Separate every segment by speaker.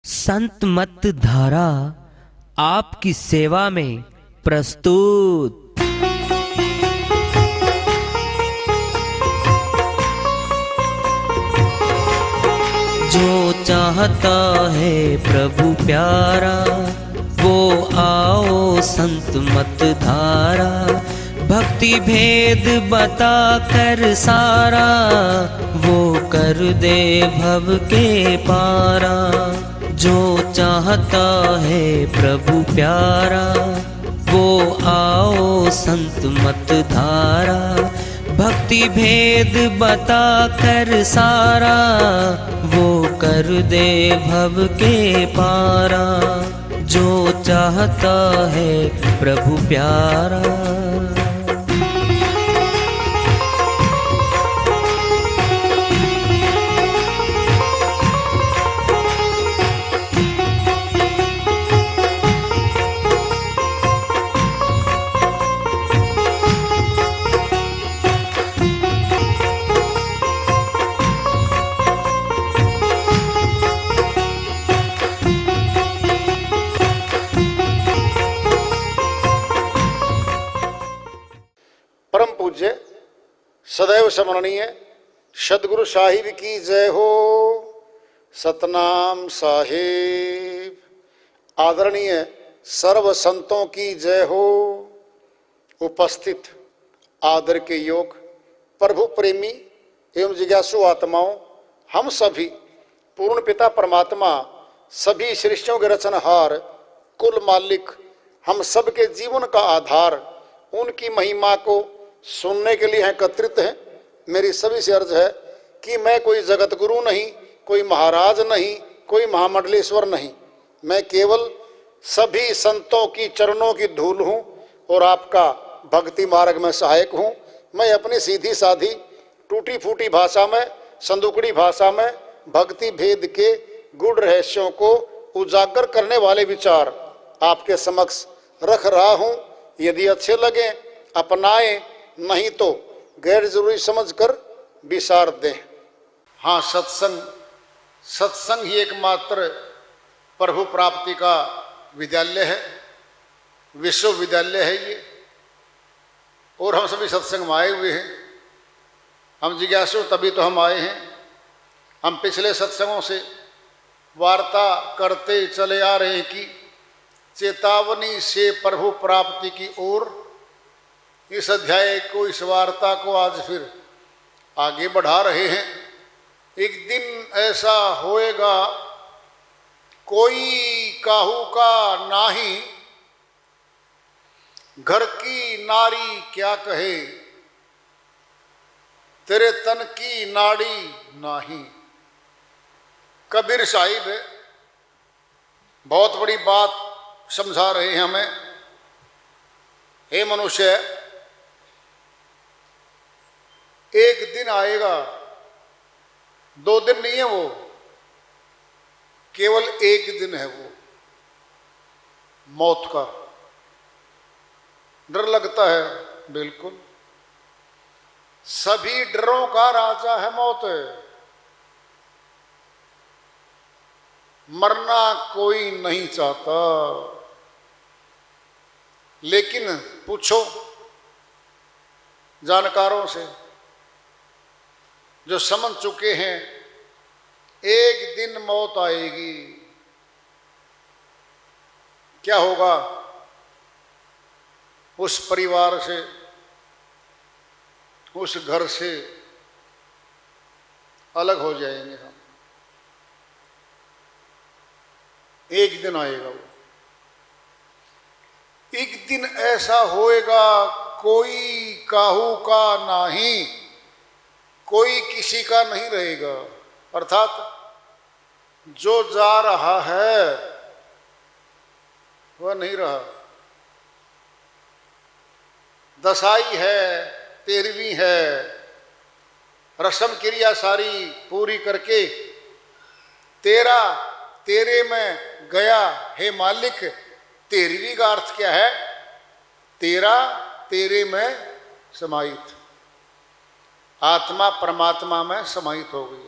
Speaker 1: संत मत धारा आपकी सेवा में प्रस्तुत। जो चाहता है प्रभु प्यारा वो आओ संत मत धारा। भक्ति भेद बता कर सारा वो कर दे भव के पारा। जो चाहता है प्रभु प्यारा वो आओ संत मत धारा। भक्ति भेद बता कर सारा वो कर दे भव के पारा। जो चाहता है प्रभु प्यारा।
Speaker 2: परम पूज्य सदैव स्मरणीय सदगुरु साहिब की जय हो। सतनाम साहिब। आदरणीय सर्व संतों की जय हो। उपस्थित आदर के योग प्रभु प्रेमी एवं जिज्ञासु आत्माओं, हम सभी पूर्ण पिता परमात्मा सभी सृष्टियों के रचनहार कुल मालिक हम सबके जीवन का आधार उनकी महिमा को सुनने के लिए एकत्रित हैं। मेरी सभी से अर्ज है कि मैं कोई जगत गुरु नहीं, कोई महाराज नहीं, कोई महामंडलेश्वर नहीं। मैं केवल सभी संतों की चरणों की धूल हूँ और आपका भक्ति मार्ग में सहायक हूँ। मैं अपनी सीधी साधी टूटी फूटी भाषा में, संदुकड़ी भाषा में भक्ति भेद के गूढ़ रहस्यों को उजागर करने वाले विचार आपके समक्ष रख रहा हूँ। यदि अच्छे लगे अपनाएं, नहीं तो गैर जरूरी समझकर विसार दें। हाँ, सत्संग ही एकमात्र प्रभु प्राप्ति का विद्यालय है, विश्वविद्यालय है ये। और हम सभी सत्संग में आए हुए हैं। हम जिज्ञासु तभी तो हम आए हैं। हम पिछले सत्संगों से वार्ता करते चले आ रहे हैं कि चेतावनी से प्रभु प्राप्ति की ओर। इस अध्याय को, इस वार्ता को आज फिर आगे बढ़ा रहे हैं। एक दिन ऐसा होएगा कोई काहू का नाही, घर की नारी क्या कहे तेरे तन की नाड़ी नाही। कबीर साहिब बहुत बड़ी बात समझा रहे हैं हमें। हे मनुष्य, एक दिन आएगा, 2 दिन नहीं है वो, केवल एक दिन है वो, मौत का। डर लगता है, बिल्कुल। सभी डरों का राजा है मौत। मरना कोई नहीं चाहता, लेकिन पूछो जानकारों से जो समझ चुके हैं, एक दिन मौत आएगी। क्या होगा उस परिवार से, उस घर से अलग हो जाएंगे हम। एक दिन आएगा वो। एक दिन ऐसा होएगा कोई काहू का नहीं, कोई किसी का नहीं रहेगा। अर्थात जो जा रहा है वह नहीं रहा। दसाई है, 13वीं है, रस्म क्रिया सारी पूरी करके तेरे में गया हे मालिक। 13वीं का अर्थ क्या है? तेरे में समाहित। आत्मा परमात्मा में समाहित हो गई।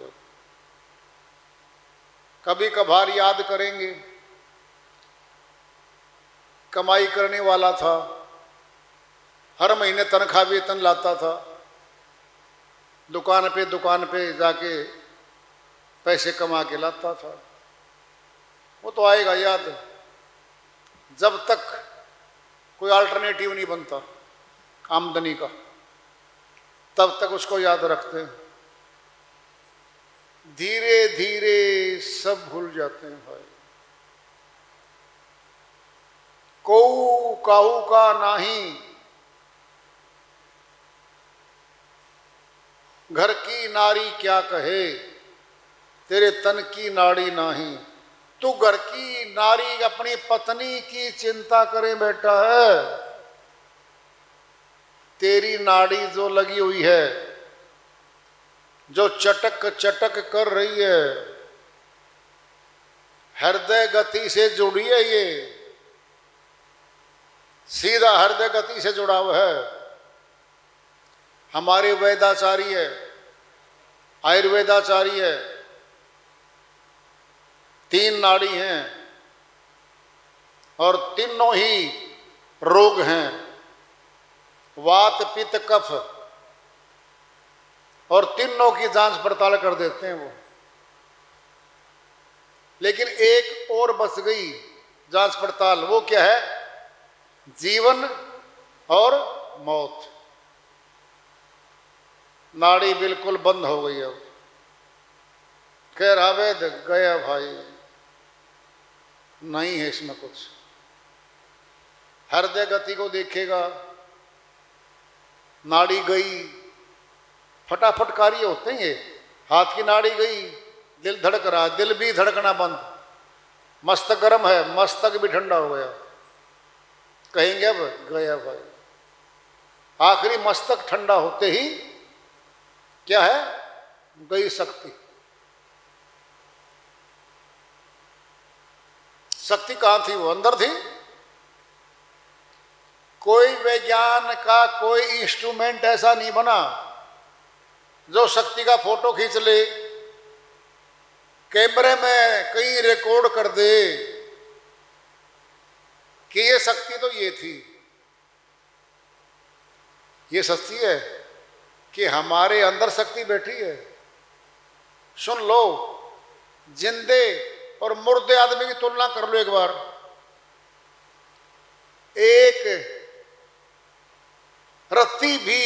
Speaker 2: कभी कभार याद करेंगे। कमाई करने वाला था, हर महीने तनख्वाह वेतन लाता था, दुकान पे जाके पैसे कमा के लाता था। वो तो आएगा याद, जब तक कोई अल्टरनेटिव नहीं बनता आमदनी का, तब तक उसको याद रखते हैं। धीरे धीरे सब भूल जाते हैं भाई। कोऊ काऊ का नाही, घर की नारी क्या कहे, तेरे तन की नाड़ी नाही। तू घर की नारी अपनी पत्नी की चिंता करे बैठा है, तेरी नाड़ी जो लगी हुई है, जो चटक चटक कर रही है, हृदय गति से जुड़ी है, ये सीधा हृदय गति से जुड़ा हुआ है। हमारे वेदाचार्य, आयुर्वेदाचार्य, 3 नाड़ी हैं और तीनों ही रोग हैं, वात पित्त कफ, और तीनों की जांच पड़ताल कर देते हैं वो। लेकिन एक और बच गई जांच पड़ताल, वो क्या है? जीवन और मौत। नाड़ी बिल्कुल बंद हो गई। अब कह रहा वेद गया भाई, नहीं है इसमें कुछ। हृदय गति को देखेगा, नाड़ी गई, फटाफट कार्य होते हैं ये। हाथ की नाड़ी गई, दिल धड़क रहा, दिल भी धड़कना बंद, मस्तक गर्म है, मस्तक भी ठंडा हो गया। कहेंगे अब गया भाई। आखिरी मस्तक ठंडा होते ही क्या है? गई शक्ति। शक्ति कहां थी? वो अंदर थी। कोई विज्ञान का कोई इंस्ट्रूमेंट ऐसा नहीं बना जो शक्ति का फोटो खींच ले, कैमरे में कहीं रिकॉर्ड कर दे कि ये शक्ति तो ये थी। ये सच्ची है कि हमारे अंदर शक्ति बैठी है। सुन लो, जिंदे और मुर्दे आदमी की तुलना कर लो एक बार। एक रत्ती भी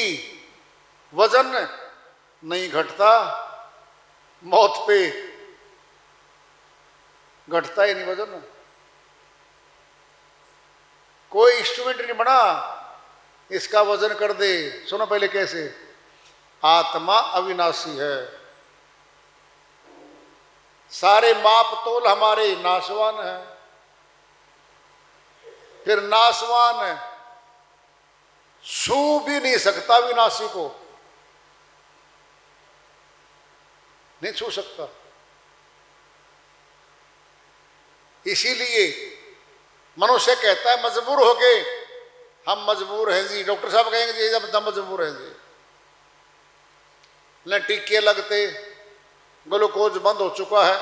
Speaker 2: वजन नहीं घटता, मौत पे घटता ही नहीं वजन। कोई इंस्ट्रूमेंट नहीं बना इसका वजन कर दे। सुनो पहले कैसे। आत्मा अविनाशी है, सारे माप तोल हमारे नाशवान है। फिर नाशवान छू भी नहीं सकता, विनाशी को नहीं छू सकता। इसीलिए मनुष्य कहता है मजबूर हो गए, हम मजबूर हैं जी। डॉक्टर साहब कहेंगे जी जब हम मजबूर हैं जी, न टीके लगते, ग्लूकोज बंद हो चुका है,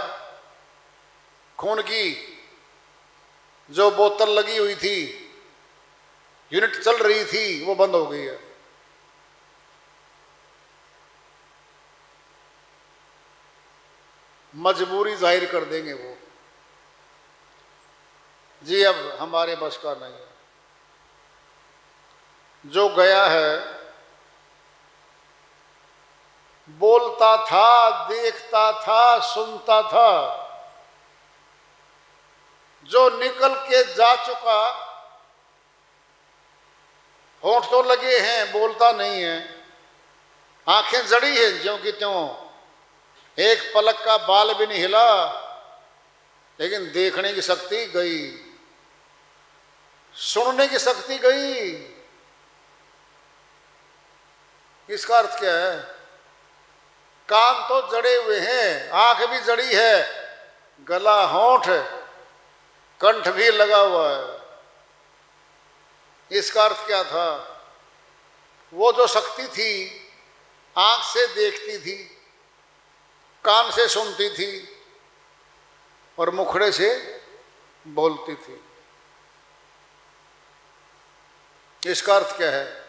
Speaker 2: खून की जो बोतल लगी हुई थी, यूनिट चल रही थी, वो बंद हो गई है। मजबूरी जाहिर कर देंगे वो जी, अब हमारे बस का नहीं है। जो गया है, बोलता था, देखता था, सुनता था, जो निकल के जा चुका, होंठ तो लगे हैं, बोलता नहीं है, आंखें जड़ी हैं ज्यों की त्यों, एक पलक का बाल भी नहीं हिला, लेकिन देखने की शक्ति गई, सुनने की शक्ति गई। इसका अर्थ क्या है? कान तो जड़े हुए हैं, आंख भी जड़ी है, गला, होंठ, कंठ भी लगा हुआ है। इसका अर्थ क्या था? वो जो शक्ति थी, आंख से देखती थी, कान से सुनती थी, और मुखड़े से बोलती थी। इसका अर्थ क्या है?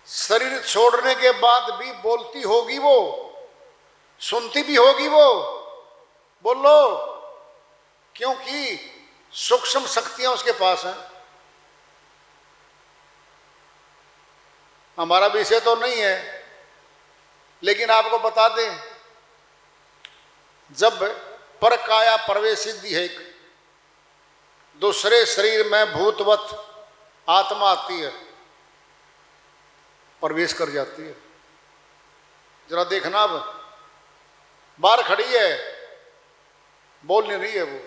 Speaker 2: शरीर छोड़ने के बाद भी बोलती होगी वो, सुनती भी होगी वो। बोलो, क्योंकि सूक्ष्म शक्तियां उसके पास हैं। हमारा विषय तो नहीं है, लेकिन आपको बता दें, जब परकाया प्रवेश सिद्धि है, दूसरे शरीर में भूतवत आत्मा आती है, प्रवेश कर जाती है। जरा देखना, अब बाहर खड़ी है, बोल नहीं रही है, वो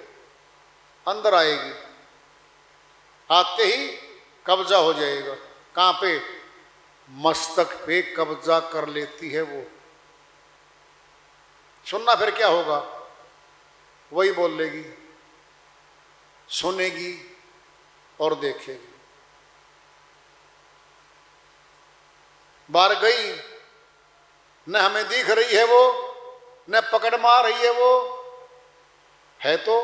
Speaker 2: अंदर आएगी, आते ही कब्जा हो जाएगा। कहां पे? मस्तक पे कब्जा कर लेती है वो। सुनना फिर क्या होगा? वही बोल लेगी, सुनेगी और देखेगी। बाहर गई, न हमें दिख रही है वो, न पकड़ मार रही है वो, है तो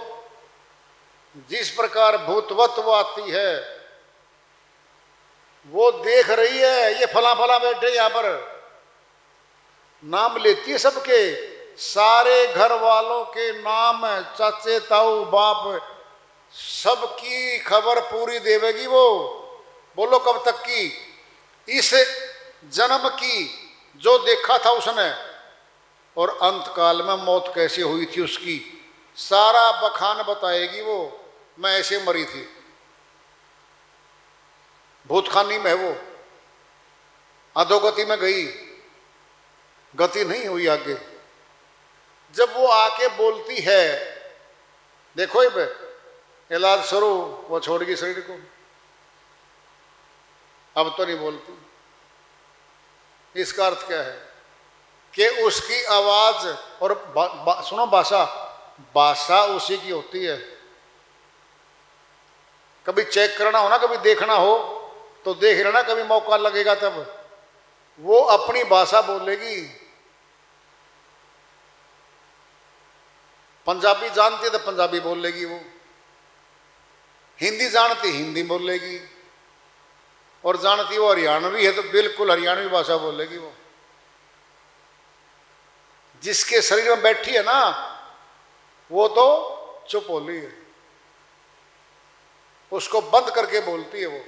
Speaker 2: जिस प्रकार भूतवत वो आती है, वो देख रही है, ये फला फला बैठे यहां पर, नाम लेती है सबके, सारे घर वालों के नाम, चाचे ताऊ बाप, सबकी खबर पूरी देवेगी वो। बोलो कब तक की? इस जन्म की जो देखा था उसने, और अंत काल में मौत कैसे हुई थी उसकी, सारा बखान बताएगी वो। मैं ऐसे मरी थी, भूतखानी में है वो, अधोगति में गई, गति नहीं हुई आगे। जब वो आके बोलती है, देखो ये इलाज शुरू, वो छोड़ गई शरीर को, अब तो नहीं बोलती। इसका अर्थ क्या है? कि उसकी आवाज और सुनो, भाषा उसी की होती है। कभी चेक करना हो ना, कभी देखना हो तो देख लेना, कभी मौका लगेगा तब वो अपनी भाषा बोलेगी। पंजाबी जानती है तो पंजाबी बोलेगी वो, हिंदी जानती हिंदी बोलेगी, और जानती वो हरियाणवी है तो बिल्कुल हरियाणवी भाषा बोलेगी वो। जिसके शरीर में बैठी है ना, वो तो चुप होली है, उसको बंद करके बोलती है वो।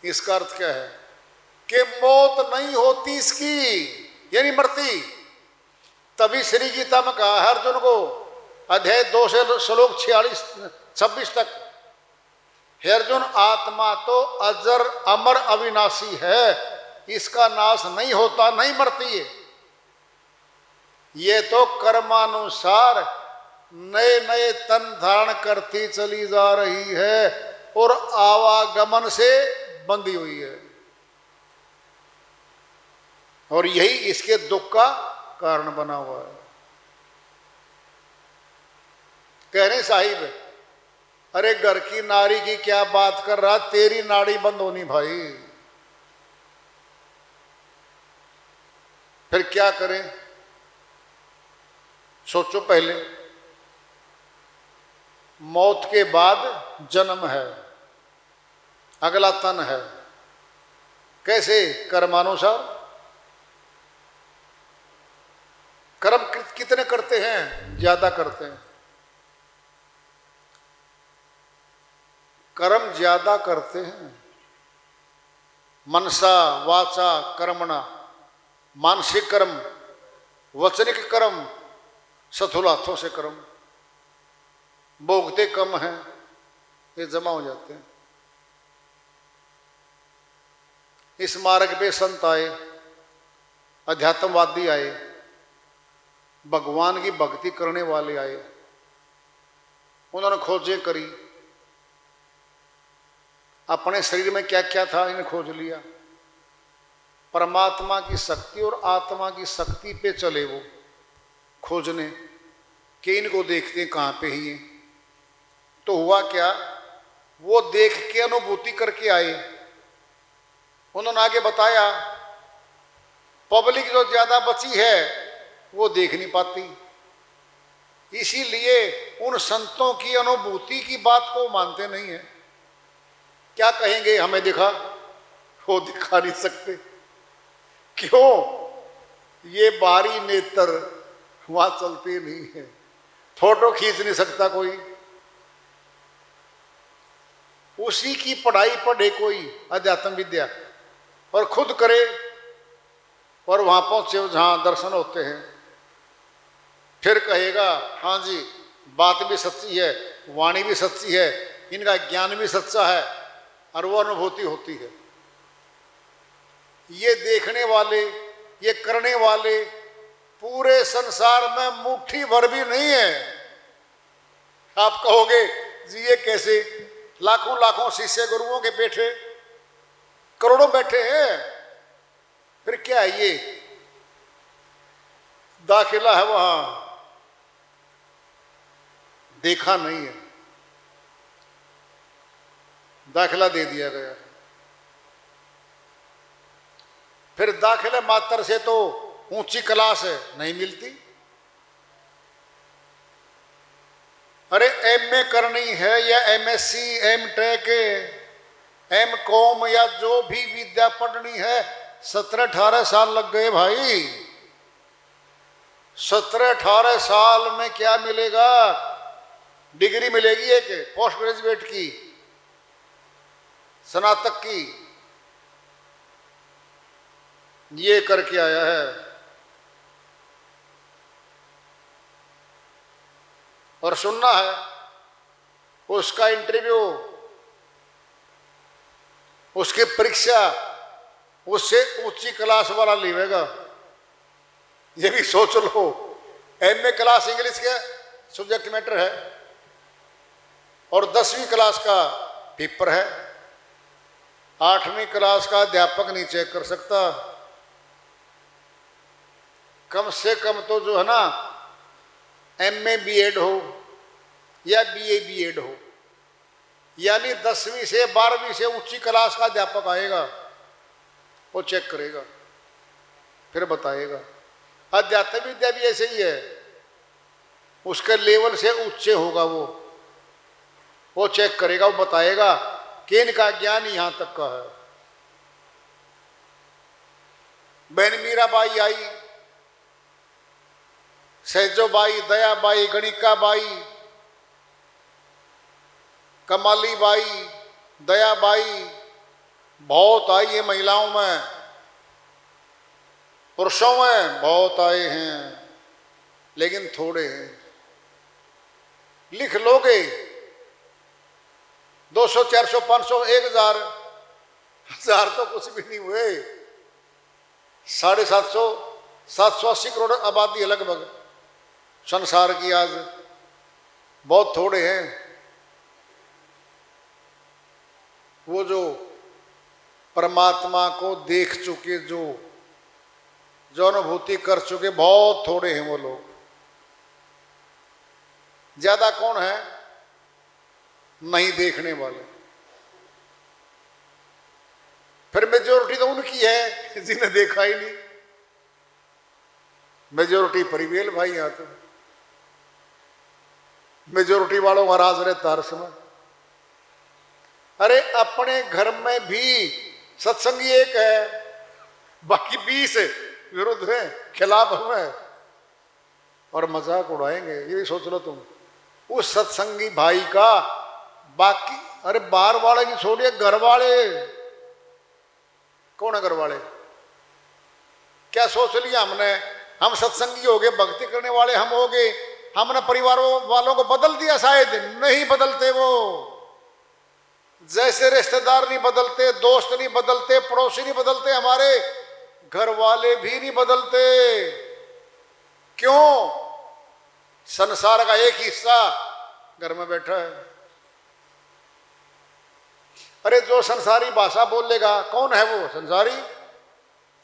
Speaker 2: इसका अर्थ क्या है? कि मौत नहीं होती इसकी, ये नहीं मरती। तभी श्री गीता में कहा है अर्जुन को, अध्याय 2 से श्लोक 46-26 तक, हे अर्जुन, आत्मा तो अजर अमर अविनाशी है, इसका नाश नहीं होता, नहीं मरती है। ये तो कर्मानुसार नए नए तन धारण करती चली जा रही है और आवागमन से बंधी हुई है, और यही इसके दुख का कारण बना हुआ है। कह रहे साहिब, अरे घर की नारी की क्या बात कर रहा, तेरी नाड़ी बंद होनी भाई। फिर क्या करें? सोचो, पहले मौत के बाद जन्म है, अगला तन है। कैसे? कर्मानुसार। कर्म कितने करते हैं? ज्यादा करते हैं, कर्म ज्यादा करते हैं। मनसा वाचा कर्मणा, मानसिक कर्म, वचनिक कर्म, स्थूल हाथों से कर्म, भोगते कम हैं, ये जमा हो जाते हैं। इस मार्ग पे संत आए, अध्यात्मवादी आए, भगवान की भक्ति करने वाले आए, उन्होंने खोजें करी, अपने शरीर में क्या क्या था इन्हें खोज लिया, परमात्मा की शक्ति और आत्मा की शक्ति पे चले वो खोजने कि इनको देखते हैं कहाँ पे ही है। तो हुआ क्या, वो देख के अनुभूति करके आए। उन्होंने आगे बताया, पब्लिक जो ज्यादा बची है वो देख नहीं पाती, इसीलिए उन संतों की अनुभूति की बात को मानते नहीं है। क्या कहेंगे, हमें दिखा, वो दिखा नहीं सकते। क्यों? ये बाहरी नेत्र वहां चलते नहीं है, फोटो खींच नहीं सकता कोई। उसी की पढ़ाई पढ़े कोई अध्यात्म विद्या और खुद करे और वहां पहुंचे जहां दर्शन होते हैं, फिर कहेगा हाँ जी बात भी सच्ची है, वाणी भी सच्ची है, इनका ज्ञान भी सच्चा है, और वो अनुभूति होती है। ये देखने वाले, ये करने वाले पूरे संसार में मुट्ठी भर भी नहीं है। आप कहोगे जी ये कैसे? लाखों लाखों शिष्य गुरुओं के बैठे, करोड़ों बैठे हैं, फिर क्या है? ये दाखिला है वहां, देखा नहीं है, दाखिला दे दिया गया। फिर दाखिले मात्र से तो ऊंची क्लास नहीं मिलती। अरे एमए करनी है या एमएससी, एमटेक, एमकॉम या जो भी विद्या पढ़नी है, 17-18 साल लग गए भाई। 17-18 साल में क्या मिलेगा? डिग्री मिलेगी एक पोस्ट ग्रेजुएट की, स्नातक की। ये करके आया है और सुनना है उसका इंटरव्यू, उसकी परीक्षा उससे ऊंची क्लास वाला लेगा। ये भी सोच लो, एमए क्लास इंग्लिश के सब्जेक्ट मैटर है और 10वीं क्लास का पेपर है। 8वीं क्लास का अध्यापक नहीं चेक कर सकता। कम से कम तो जो है ना एमए बीएड हो या बीए बीएड हो, यानी 10वीं से 12वीं से ऊंची क्लास का अध्यापक आएगा, वो चेक करेगा, फिर बताएगा। अध्यात्म विद्या भी ऐसे ही है, उसके लेवल से ऊंचे होगा वो चेक करेगा, वो बताएगा कि इनका ज्ञान यहां तक का है। बहन मीराबाई आई, सहजोबाई, दयाबाई, गणिकाबाई, कमाली बाई, दयाबाई, बहुत आई है महिलाओं में। पुरुषों में बहुत आए हैं, लेकिन थोड़े हैं। लिख लोगे 200, 400, 500, 1000, 1000 तो कुछ भी नहीं हुए। 750, 780 करोड़ आबादी है लगभग संसार की आज, बहुत थोड़े हैं वो जो परमात्मा को देख चुके, जो अनुभूति कर चुके, बहुत थोड़े हैं वो लोग। ज्यादा कौन है? नहीं देखने वाले। फिर मेजोरिटी तो उनकी है जिन्हें देखा ही नहीं। मेजोरिटी परिवेल भाई, यहां तो मेजोरिटी वालों का राज रहता हर समय। अरे अपने घर में भी सत्संगी एक है, बाकी 20 विरुद्ध है, खिलाफ है और मजाक उड़ाएंगे। ये भी सोच लो तुम, उस सत्संगी भाई का बाकी, अरे बाहर वाले की छोड़िए, घर वाले। कौन है घर वाले? क्या सोच लिया हमने? हम सत्संगी हो गए, भक्ति करने वाले हम हो गए, हमने परिवार वालों को बदल दिया? शायद नहीं बदलते। वो जैसे रिश्तेदार नहीं बदलते, दोस्त नहीं बदलते, पड़ोसी नहीं बदलते, हमारे घर वाले भी नहीं बदलते। क्यों? संसार का एक हिस्सा घर में बैठा है। अरे जो संसारी भाषा बोलेगा, कौन है वो संसारी?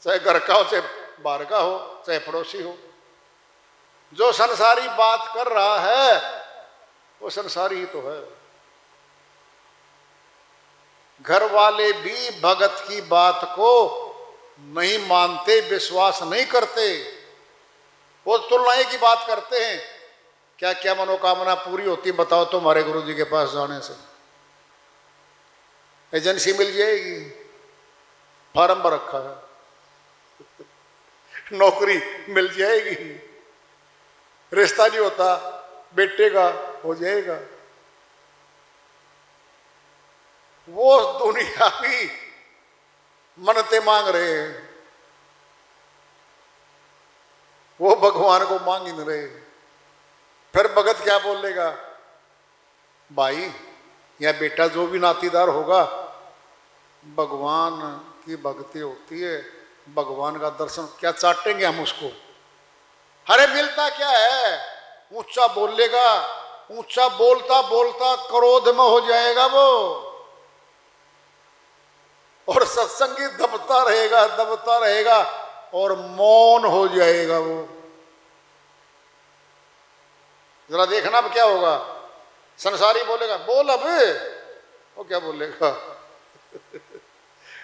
Speaker 2: चाहे घर का हो, चाहे बाहर का हो, चाहे पड़ोसी हो। जो संसारी बात कर रहा है वो संसारी ही तो है। घर वाले भी भगत की बात को नहीं मानते, विश्वास नहीं करते। वो तुलनाएं की बात करते हैं क्या क्या मनोकामना पूरी होती बताओ तुम्हारे गुरु जी के पास जाने से? एजेंसी मिल जाएगी, फार्म भर रखा है, नौकरी मिल जाएगी, रिश्ता नहीं होता बेटे का हो जाएगा। वो दुनिया भी मन्नतें मांग रहे हैं, वो भगवान को मांग ही नहीं रहे। फिर भगत क्या बोलेगा? भाई या बेटा जो भी नातीदार होगा, भगवान की भक्ति होती है, भगवान का दर्शन क्या चाटेंगे हम उसको? अरे मिलता क्या है? ऊंचा बोलेगा, ऊंचा बोलता बोलता क्रोध में हो जाएगा वो, और सत्संगी दबता रहेगा और मौन हो जाएगा वो। जरा देखना अब क्या होगा। संसारी बोलेगा बोल अब, वो क्या बोलेगा?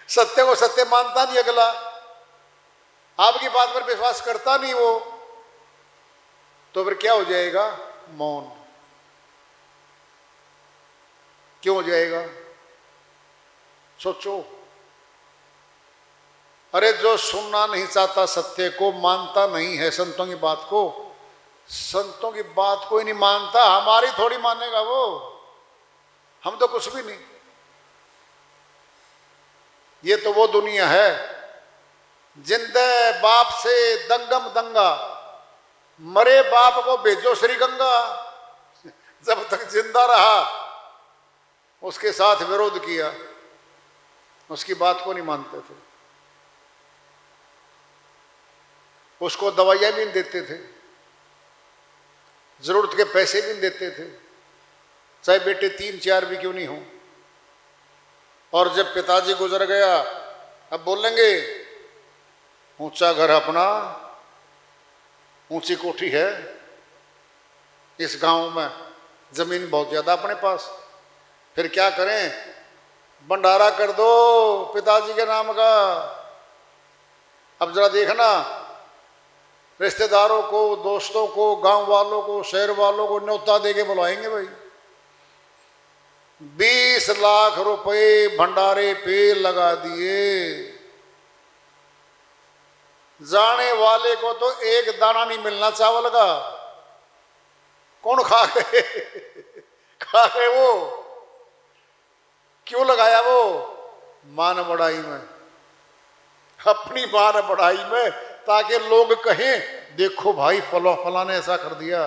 Speaker 2: सत्य को सत्य मानता नहीं अगला, आपकी बात पर विश्वास करता नहीं वो, तो फिर क्या हो जाएगा? मौन। क्यों हो जाएगा? सोचो। अरे जो सुनना नहीं चाहता सत्य को, मानता नहीं है संतों की बात को, संतों की बात कोई नहीं मानता, हमारी थोड़ी मानेगा वो, हम तो कुछ भी नहीं। ये तो वो दुनिया है जिंदे बाप से दंगम दंगा, मरे बाप को भेजो श्री गंगा। जब तक जिंदा रहा उसके साथ विरोध किया, उसकी बात को नहीं मानते थे, उसको दवाइयां भी नहीं देते थे, जरूरत के पैसे भी नहीं देते थे, चाहे बेटे 3-4 भी क्यों नहीं हो। और जब पिताजी गुजर गया, अब बोलेंगे ऊंचा घर अपना, ऊंची कोठी है, इस गांव में जमीन बहुत ज्यादा अपने पास, फिर क्या करें? भंडारा कर दो पिताजी के नाम का। अब जरा देखना, रिश्तेदारों को, दोस्तों को, गांव वालों को, शहर वालों को न्योता देके बुलाएंगे भाई। 20 लाख रुपए भंडारे पे लगा दिए, जाने वाले को तो एक दाना नहीं मिलना चावल का। कौन खा गए? खा गए वो। क्यों लगाया वो? मान बढ़ाई में, अपनी मान बढ़ाई में, ताकि लोग कहें देखो भाई फला ने ऐसा कर दिया।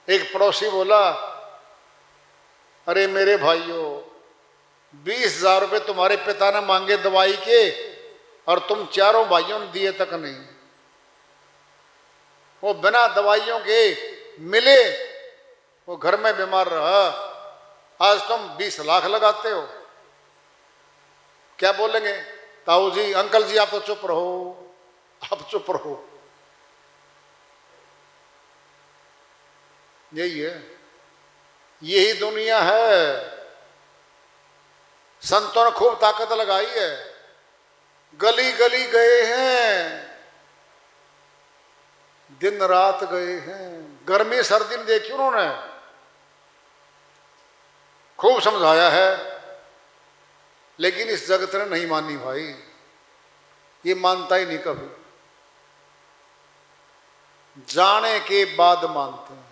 Speaker 2: एक पड़ोसी बोला, अरे मेरे भाइयों 20,000 रुपये तुम्हारे पिता ने मांगे दवाई के, और तुम चारों भाइयों ने दिए तक नहीं। वो बिना दवाइयों के मिले, वो घर में बीमार रहा, आज तुम 20 लाख लगाते हो। क्या बोलेंगे? ताऊ जी, अंकल जी, आप तो चुप रहो, आप चुप रहो। यही है, यही दुनिया है। संतों ने खूब ताकत लगाई है, गली गली गए हैं, दिन रात गए हैं, गर्मी सर्दी में देखी उन्होंने, खूब समझाया है, लेकिन इस जगत ने नहीं मानी भाई। ये मानता ही नहीं कभी, जाने के बाद मानते हैं।